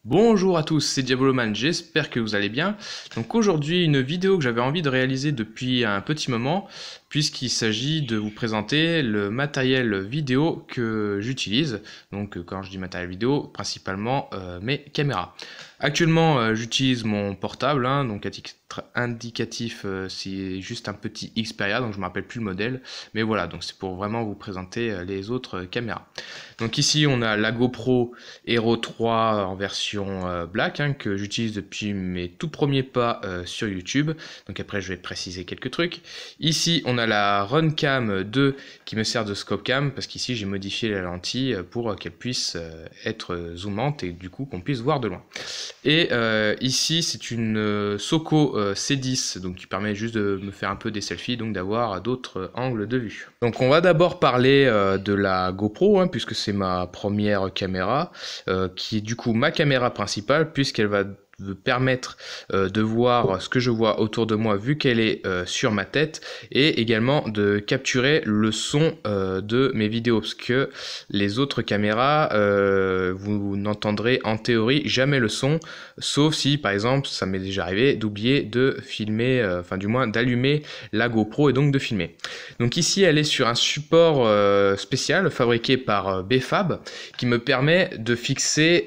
Bonjour à tous, c'est Diaboloman, j'espère que vous allez bien. Donc aujourd'hui une vidéo que j'avais envie de réaliser depuis un petit moment, puisqu'il s'agit de vous présenter le matériel vidéo que j'utilise. Donc quand je dis matériel vidéo, principalement mes caméras. Actuellement j'utilise mon portable, donc à titre indicatif c'est juste un petit Xperia, donc je ne me rappelle plus le modèle. Mais voilà, donc c'est pour vraiment vous présenter les autres caméras. Donc ici on a la GoPro Hero 3 en version black que j'utilise depuis mes tout premiers pas sur YouTube. Donc après je vais préciser quelques trucs. Ici on a la Runcam 2 qui me sert de scope cam parce qu'ici j'ai modifié la lentille pour qu'elle puisse être zoomante et du coup qu'on puisse voir de loin. Et ici c'est une Soko C10 donc qui permet juste de me faire un peu des selfies, donc d'avoir d'autres angles de vue. Donc on va d'abord parler de la GoPro puisque c'est ma première caméra qui est du coup ma caméra principale puisqu'elle va me permettre de voir ce que je vois autour de moi vu qu'elle est sur ma tête, et également de capturer le son de mes vidéos parce que les autres caméras vous n'entendrez en théorie jamais le son, sauf si par exemple ça m'est déjà arrivé d'oublier de filmer, enfin du moins d'allumer la GoPro et donc de filmer. Donc ici elle est sur un support spécial fabriqué par Bfab qui me permet de fixer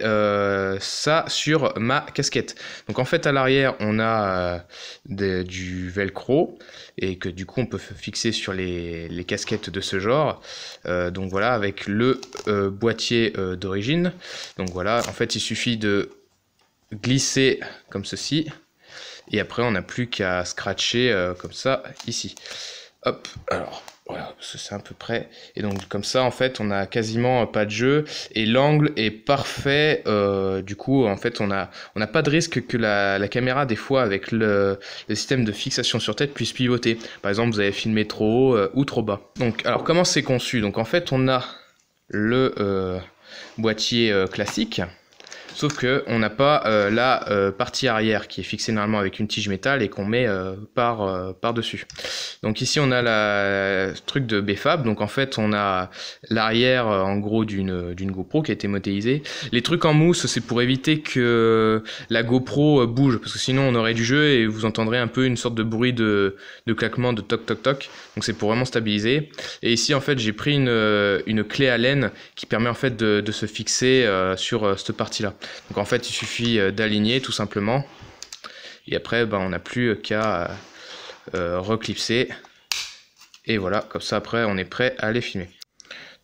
ça sur ma casquette. Donc en fait à l'arrière on a du velcro et que du coup on peut fixer sur les casquettes de ce genre. Donc voilà, avec le boîtier d'origine. Donc voilà, en fait il suffit de glisser comme ceci et après on n'a plus qu'à scratcher comme ça ici. Hop, alors voilà, c'est à peu près. Et donc comme ça en fait on a quasiment pas de jeu et l'angle est parfait. Du coup en fait on n'a pas de risque que la caméra des fois avec le système de fixation sur tête puisse pivoter. Par exemple vous avez filmé trop haut ou trop bas. Donc alors comment c'est conçu? Donc en fait on a le boîtier classique. Sauf que on n'a pas la partie arrière qui est fixée normalement avec une tige métal et qu'on met par-dessus. Donc ici on a le truc de Bfab, donc en fait on a l'arrière en gros d'une GoPro qui a été modélisée. Les trucs en mousse c'est pour éviter que la GoPro bouge, parce que sinon on aurait du jeu et vous entendrez un peu une sorte de bruit de claquement de toc toc toc. Donc c'est pour vraiment stabiliser. Et ici en fait j'ai pris une clé Allen qui permet en fait de se fixer sur cette partie là. Donc en fait il suffit d'aligner tout simplement et après on n'a plus qu'à reclipser et voilà, comme ça après on est prêt à les filmer.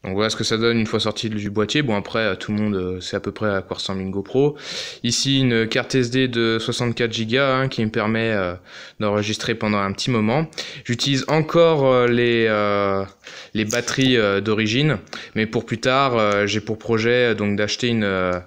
Donc voilà ce que ça donne une fois sorti du boîtier. Bon après tout le monde sait à peu près à quoi ressemble une GoPro. Ici une carte SD de 64 Go qui me permet d'enregistrer pendant un petit moment. J'utilise encore les batteries d'origine, mais pour plus tard j'ai pour projet donc d'acheter une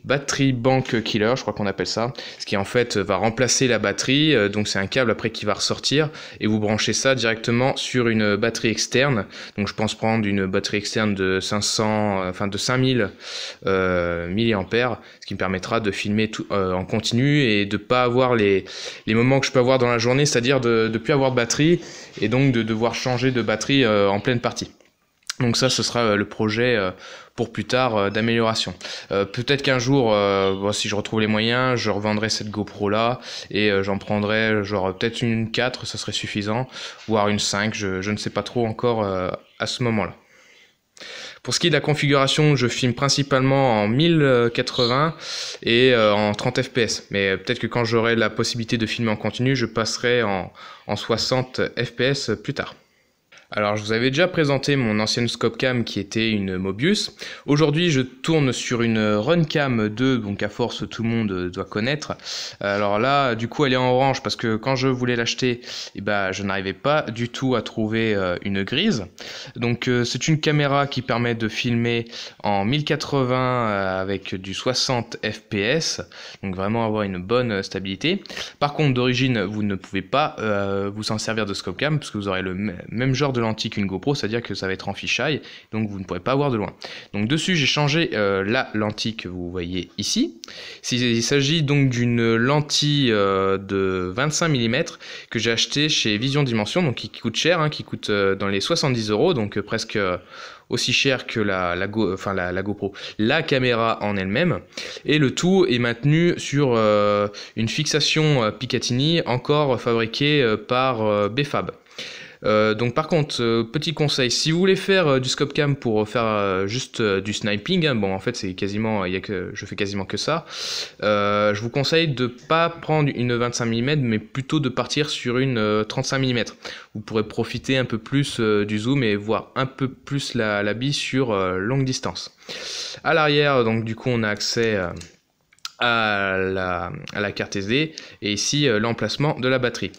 batterie bank killer, je crois qu'on appelle ça, ce qui en fait va remplacer la batterie, donc c'est un câble après qui va ressortir et vous branchez ça directement sur une batterie externe. Donc je pense prendre une batterie externe de 5000 milliampères, ce qui me permettra de filmer tout en continu et de pas avoir les moments que je peux avoir dans la journée, c'est-à-dire de plus avoir de batterie et donc de devoir changer de batterie en pleine partie. Donc ça, ce sera le projet pour plus tard d'amélioration. Peut-être qu'un jour, si je retrouve les moyens, je revendrai cette GoPro là et j'en prendrai genre peut-être une 4, ça serait suffisant, voire une 5, je ne sais pas trop encore à ce moment-là. Pour ce qui est de la configuration, je filme principalement en 1080 et en 30 fps. Mais peut-être que quand j'aurai la possibilité de filmer en continu, je passerai en 60 fps plus tard. Alors je vous avais déjà présenté mon ancienne Scopecam qui était une Mobius. Aujourd'hui je tourne sur une Runcam 2, donc à force tout le monde doit connaître. Alors là du coup elle est en orange parce que quand je voulais l'acheter, je n'arrivais pas du tout à trouver une grise. Donc c'est une caméra qui permet de filmer en 1080 avec du 60 fps, donc vraiment avoir une bonne stabilité. Par contre d'origine vous ne pouvez pas vous en servir de Scopecam parce que vous aurez le même genre de de lentilles qu'une GoPro, c'est-à-dire que ça va être en fisheye, donc vous ne pourrez pas voir de loin. Donc dessus j'ai changé la lentille que vous voyez ici. Il s'agit donc d'une lentille de 25 mm que j'ai acheté chez Vision Dimension, donc qui coûte cher, hein, qui coûte dans les 70 €, donc presque aussi cher que la GoPro, la caméra en elle-même, et le tout est maintenu sur une fixation Picatinny encore fabriquée par Befab. Donc par contre, petit conseil, si vous voulez faire du Scopcam pour faire juste du sniping, hein, bon en fait c'est quasiment, je fais quasiment que ça, je vous conseille de pas prendre une 25 mm mais plutôt de partir sur une 35 mm. Vous pourrez profiter un peu plus du zoom et voir un peu plus la bille sur longue distance. À l'arrière, donc du coup on a accès à la carte SD, et ici l'emplacement de la batterie.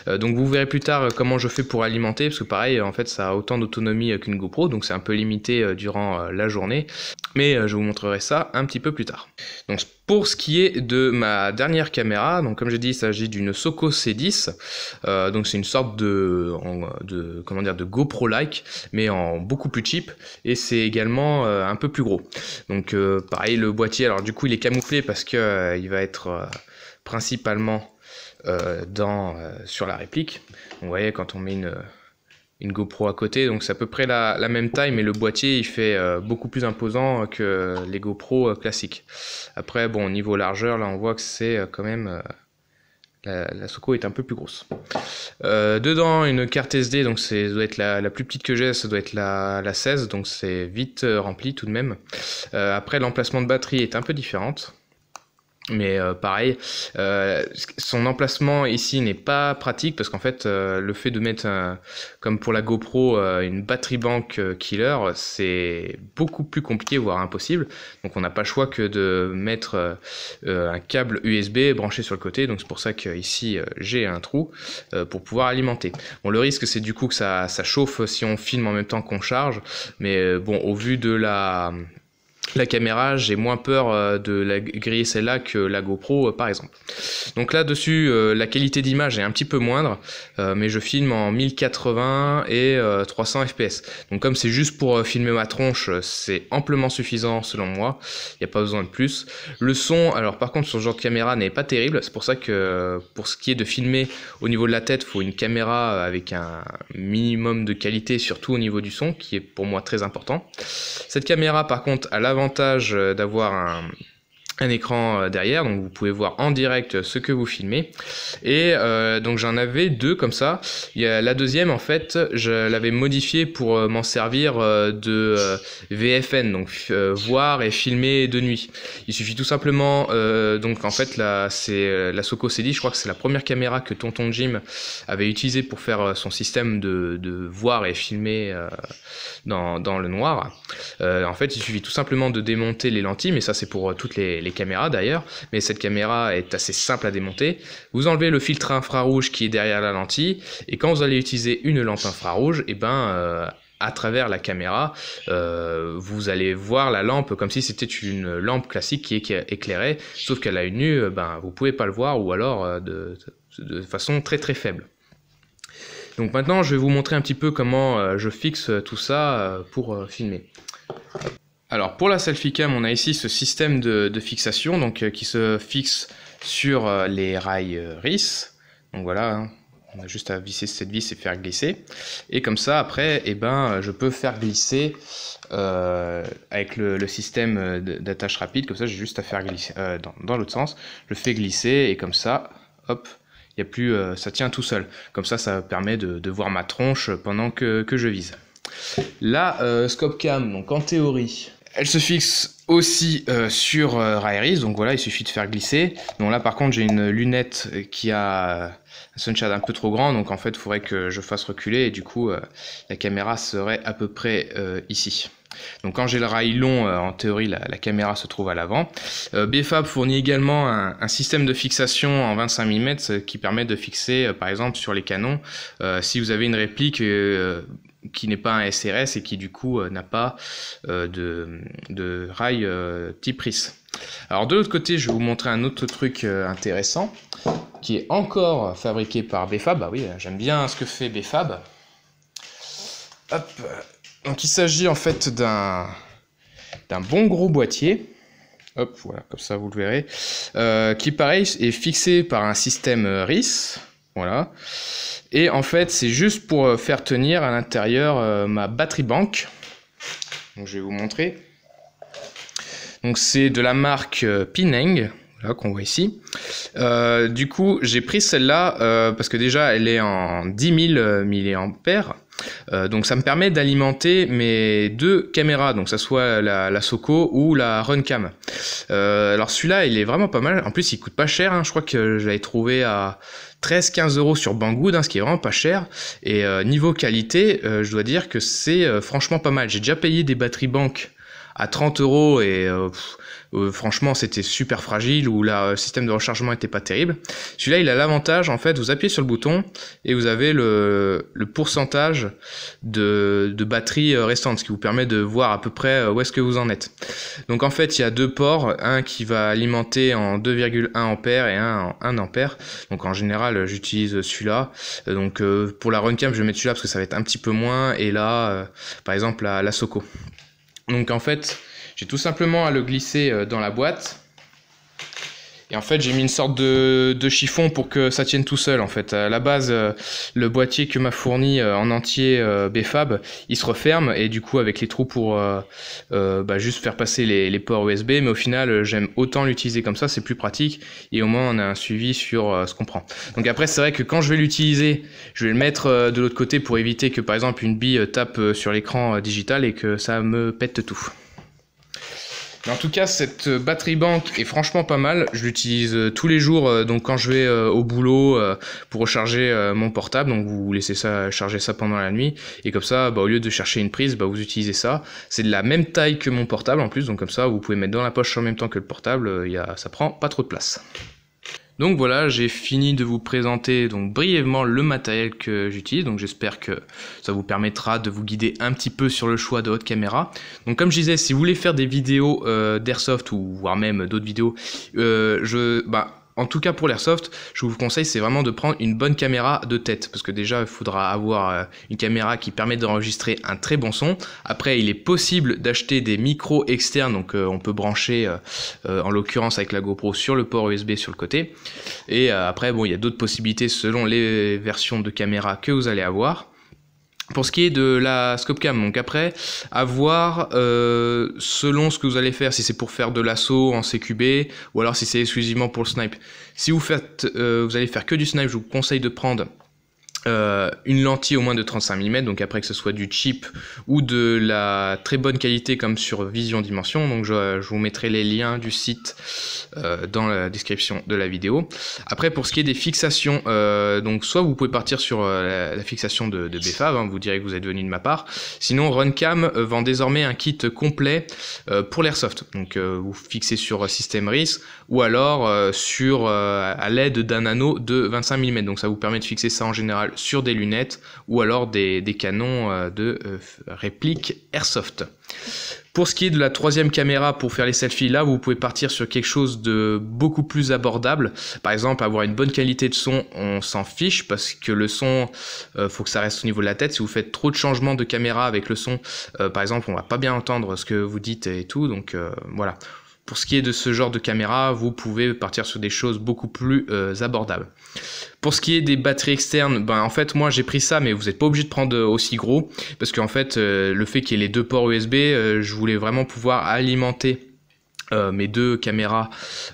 Donc vous verrez plus tard comment je fais pour alimenter, parce que pareil en fait ça a autant d'autonomie qu'une GoPro, donc c'est un peu limité durant la journée, mais je vous montrerai ça un petit peu plus tard. Donc pour ce qui est de ma dernière caméra, donc comme j'ai dit il s'agit d'une Soko C10, donc c'est une sorte de GoPro-like, mais en beaucoup plus cheap, et c'est également un peu plus gros. Donc pareil, le boîtier, alors du coup il est camouflé parce que il va être principalement sur la réplique. Donc, vous voyez quand on met une GoPro à côté, donc c'est à peu près la même taille, mais le boîtier il fait beaucoup plus imposant que les GoPro classiques. Après bon, au niveau largeur là on voit que c'est quand même la Soko est un peu plus grosse. Dedans une carte SD, donc ça doit être la plus petite que j'ai, ça doit être la 16, donc c'est vite rempli tout de même. Après l'emplacement de batterie est un peu différente, mais pareil, son emplacement ici n'est pas pratique parce qu'en fait le fait de mettre comme pour la GoPro une batterie bank killer, c'est beaucoup plus compliqué, voire impossible. Donc on n'a pas le choix que de mettre un câble USB branché sur le côté, donc c'est pour ça qu'ici j'ai un trou pour pouvoir alimenter. Bon, le risque c'est du coup que ça chauffe si on filme en même temps qu'on charge, mais bon, au vu de la caméra, j'ai moins peur de la griller celle-là que la GoPro par exemple. Donc là dessus la qualité d'image est un petit peu moindre, mais je filme en 1080 et 300 fps. Donc comme c'est juste pour filmer ma tronche, c'est amplement suffisant selon moi, il n'y a pas besoin de plus. Le son, alors par contre sur ce genre de caméra n'est pas terrible, c'est pour ça que pour ce qui est de filmer au niveau de la tête, il faut une caméra avec un minimum de qualité, surtout au niveau du son, qui est pour moi très important. Cette caméra par contre a l'avantage d'avoir un écran derrière, donc vous pouvez voir en direct ce que vous filmez, et donc j'en avais deux comme ça. La deuxième en fait je l'avais modifiée pour m'en servir de VFN, donc voir et filmer de nuit. Il suffit tout simplement donc en fait là c'est la Soko C10, je crois que c'est la première caméra que Tonton Jim avait utilisée pour faire son système de voir et filmer dans le noir. En fait il suffit tout simplement de démonter les lentilles, mais ça c'est pour toutes les caméras d'ailleurs, mais cette caméra est assez simple à démonter. Vous enlevez le filtre infrarouge qui est derrière la lentille, et quand vous allez utiliser une lampe infrarouge, et à travers la caméra, vous allez voir la lampe comme si c'était une lampe classique qui éclairait, sauf qu'à l'œil nu, vous pouvez pas le voir, ou alors de façon très très faible. Donc maintenant je vais vous montrer un petit peu comment je fixe tout ça pour filmer. Alors pour la selfie cam, on a ici ce système de fixation donc, qui se fixe sur les rails RIS. Donc voilà, hein, on a juste à visser cette vis et faire glisser. Et comme ça après, je peux faire glisser avec le système d'attache rapide. Comme ça j'ai juste à faire glisser dans l'autre sens. Je fais glisser et comme ça, hop, il y a plus, ça tient tout seul. Comme ça permet de voir ma tronche pendant que je vise. La Scopcam, donc en théorie, elle se fixe aussi sur rail RIS, donc voilà, il suffit de faire glisser. Donc là par contre j'ai une lunette qui a un sunshade un peu trop grand, donc en fait il faudrait que je fasse reculer, et du coup la caméra serait à peu près ici. Donc quand j'ai le rail long, en théorie la caméra se trouve à l'avant. Befab fournit également un système de fixation en 25 mm qui permet de fixer par exemple sur les canons, si vous avez une réplique qui n'est pas un SRS et qui du coup n'a pas de rail type RIS. Alors de l'autre côté, je vais vous montrer un autre truc intéressant qui est encore fabriqué par Befab. Bah oui, j'aime bien ce que fait Befab. Hop. Donc il s'agit en fait d'un bon gros boîtier. Hop, voilà, comme ça vous le verrez. Qui pareil est fixé par un système RIS. Voilà. Et en fait c'est juste pour faire tenir à l'intérieur ma batterie bank. Donc je vais vous montrer. Donc c'est de la marque Pineng. Là qu'on voit ici. Du coup, j'ai pris celle-là parce que déjà, elle est en 10 000 mAh. Donc ça me permet d'alimenter mes deux caméras, donc ça soit la Soko ou la Runcam. Alors celui-là, il est vraiment pas mal. En plus, il coûte pas cher. Hein. Je crois que je l'avais trouvé à 13-15 € sur Banggood, hein, ce qui est vraiment pas cher. Et niveau qualité, je dois dire que c'est franchement pas mal. J'ai déjà payé des batteries bank à 30 € et franchement c'était super fragile ou le système de rechargement était pas terrible. Celui-là il a l'avantage, en fait, vous appuyez sur le bouton et vous avez le pourcentage de batterie restante, ce qui vous permet de voir à peu près où est-ce que vous en êtes. Donc en fait il y a deux ports, un qui va alimenter en 2,1 ampères et un en 1 ampère. Donc en général j'utilise celui-là. Donc pour la Runcam je vais mettre celui-là parce que ça va être un petit peu moins, et là par exemple la Soko. Donc en fait, j'ai tout simplement à le glisser dans la boîte. Et en fait, j'ai mis une sorte de chiffon pour que ça tienne tout seul. En fait, à la base, le boîtier que m'a fourni en entier Befab, il se referme, et du coup, avec les trous pour juste faire passer les ports USB. Mais au final, j'aime autant l'utiliser comme ça, c'est plus pratique. Et au moins, on a un suivi sur ce qu'on prend. Donc après, c'est vrai que quand je vais l'utiliser, je vais le mettre de l'autre côté pour éviter que, par exemple, une bille tape sur l'écran digital et que ça me pète tout. Mais en tout cas, cette batterie bank est franchement pas mal. Je l'utilise tous les jours, donc quand je vais au boulot pour recharger mon portable. Donc vous laissez ça charger ça pendant la nuit, et comme ça, au lieu de chercher une prise, vous utilisez ça. C'est de la même taille que mon portable en plus, donc comme ça vous pouvez mettre dans la poche en même temps que le portable. Ça prend pas trop de place. Donc voilà, j'ai fini de vous présenter donc brièvement le matériel que j'utilise. Donc j'espère que ça vous permettra de vous guider un petit peu sur le choix de votre caméra. Donc comme je disais, si vous voulez faire des vidéos d'airsoft ou voire même d'autres vidéos, en tout cas pour l'airsoft, je vous conseille c'est vraiment de prendre une bonne caméra de tête, parce que déjà il faudra avoir une caméra qui permet d'enregistrer un très bon son. Après il est possible d'acheter des micros externes, donc on peut brancher en l'occurrence avec la GoPro sur le port USB sur le côté. Et après bon, il y a d'autres possibilités selon les versions de caméra que vous allez avoir. Pour ce qui est de la Scopecam, donc après, à voir selon ce que vous allez faire, si c'est pour faire de l'assaut en CQB, ou alors si c'est exclusivement pour le snipe. Si vous allez faire que du snipe, je vous conseille de prendre une lentille au moins de 35 mm, donc après que ce soit du cheap ou de la très bonne qualité comme sur Vision Dimension. Donc je vous mettrai les liens du site dans la description de la vidéo. Après pour ce qui est des fixations, donc soit vous pouvez partir sur la fixation de Befab, hein, vous direz que vous êtes venu de ma part. Sinon Runcam vend désormais un kit complet pour l'airsoft. Donc vous fixez sur système RIS ou alors à l'aide d'un anneau de 25 mm. Donc ça vous permet de fixer ça en général sur des lunettes ou alors des canons de réplique airsoft. Pour ce qui est de la troisième caméra pour faire les selfies, là vous pouvez partir sur quelque chose de beaucoup plus abordable. Par exemple, avoir une bonne qualité de son, on s'en fiche parce que le son, faut que ça reste au niveau de la tête. Si vous faites trop de changements de caméra avec le son, par exemple, on va pas bien entendre ce que vous dites et tout. Donc voilà. Pour ce qui est de ce genre de caméra, vous pouvez partir sur des choses beaucoup plus abordables. Pour ce qui est des batteries externes, en fait moi j'ai pris ça, mais vous n'êtes pas obligé de prendre aussi gros, parce qu'en fait le fait qu'il y ait les deux ports USB, je voulais vraiment pouvoir alimenter mes deux caméras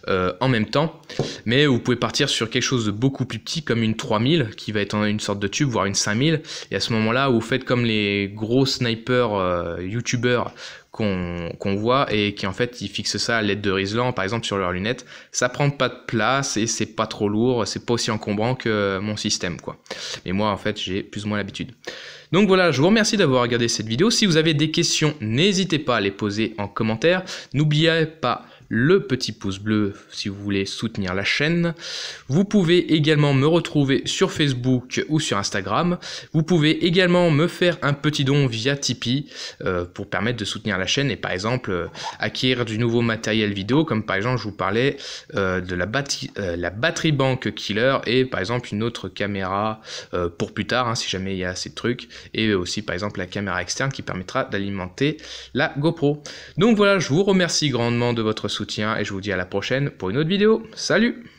en même temps. Mais vous pouvez partir sur quelque chose de beaucoup plus petit comme une 3000 qui va être une sorte de tube, voire une 5000, et à ce moment là vous faites comme les gros snipers youtubeurs qu'on voit et qui en fait ils fixent ça à l'aide de Rislan par exemple sur leurs lunettes. Ça prend pas de place et c'est pas trop lourd, c'est pas aussi encombrant que mon système quoi. Mais moi en fait j'ai plus ou moins l'habitude. Donc voilà, je vous remercie d'avoir regardé cette vidéo. Si vous avez des questions, n'hésitez pas à les poser en commentaire. N'oubliez pas le petit pouce bleu si vous voulez soutenir la chaîne. Vous pouvez également me retrouver sur Facebook ou sur Instagram. Vous pouvez également me faire un petit don via Tipeee pour permettre de soutenir la chaîne et par exemple acquérir du nouveau matériel vidéo, comme par exemple je vous parlais de la batterie bank killer et par exemple une autre caméra pour plus tard, hein, si jamais il y a assez de trucs, et aussi par exemple la caméra externe qui permettra d'alimenter la GoPro. Donc voilà, je vous remercie grandement de votre soutien et je vous dis à la prochaine pour une autre vidéo. Salut!